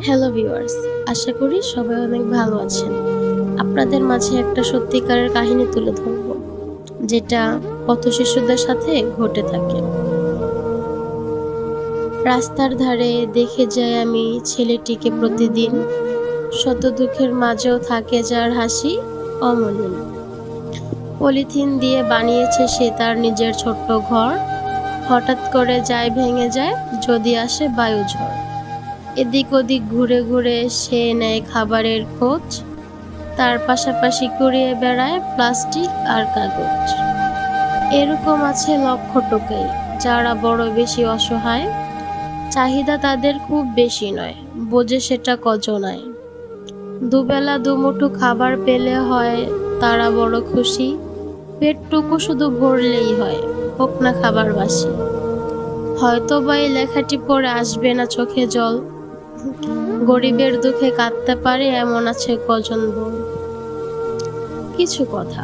Hello viewers, আশা করি সবাই অনেক ভালো আছেন। আপনাদের মাঝে একটা সত্যিকারের কাহিনী তুলে ধরব, যেটা পথশিশুদের সাথে ঘটে থাকে। রাস্তার ধারে দেখে যাই আমি ছেলেটিকে প্রতিদিন, শত দুঃখের মাঝেও থাকে যার হাসি অমলিন। পলিথিন দিয়ে বানিয়েছে সে তার নিজের ছোট্ট ঘর, হঠাৎ করে যায় ভেঙে যায় যদি আসে বায়ুঝড়। এদিক ওদিক ঘুরে ঘুরে সে নেয় খাবারের খোঁজ, তার পাশাপাশি কুড়িয়ে বেড়ায় প্লাস্টিক আর কাগজ। এরকম আছে লক্ষ টোকাই, যারা বড় বেশি অসহায়, চাহিদা তাদের খুব বেশি নয়, বোঝে সেটা কজনায়। দুবেলা দুমুঠো খাবার পেলে হয় তারা বড় খুশি, পেটটুকু শুধু ভরলেই হয়, হোক না খাবার বাসি। হয়তো বা এই লেখাটি পড়ে আসবে না চোখে জল, গরিবের দুঃখে কাঁদতে পারে এমন আছে কজন বল। কিছু কথা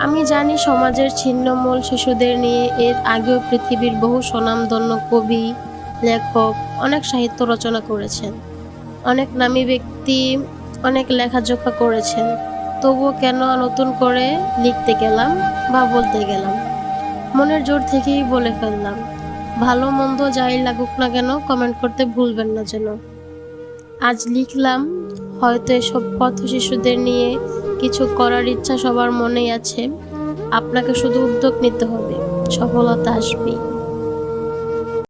আমি জানি সমাজের ছিন্নমূল শিশুদের নিয়ে এর আগেও পৃথিবীর বহু স্বনামধন্য কবি, লেখক অনেক সাহিত্য রচনা করেছেন, অনেক নামী ব্যক্তি অনেক লেখাজোখা করেছেন। তবুও কেন নতুন করে লিখতে গেলাম বা বলতে গেলাম, মনের জোর থেকেই বলে ফেললাম। ভালো মন্দ যাই লাগুক না কেন, কমেন্ট করতে ভুলবেন না যেন। আজ লিখলাম, হয়তো এসব পথ শিশুদের নিয়ে কিছু করার ইচ্ছা সবার মনেই আছে, আপনাকে শুধু উদ্যোগ নিতে হবে, সফলতা আসবেই।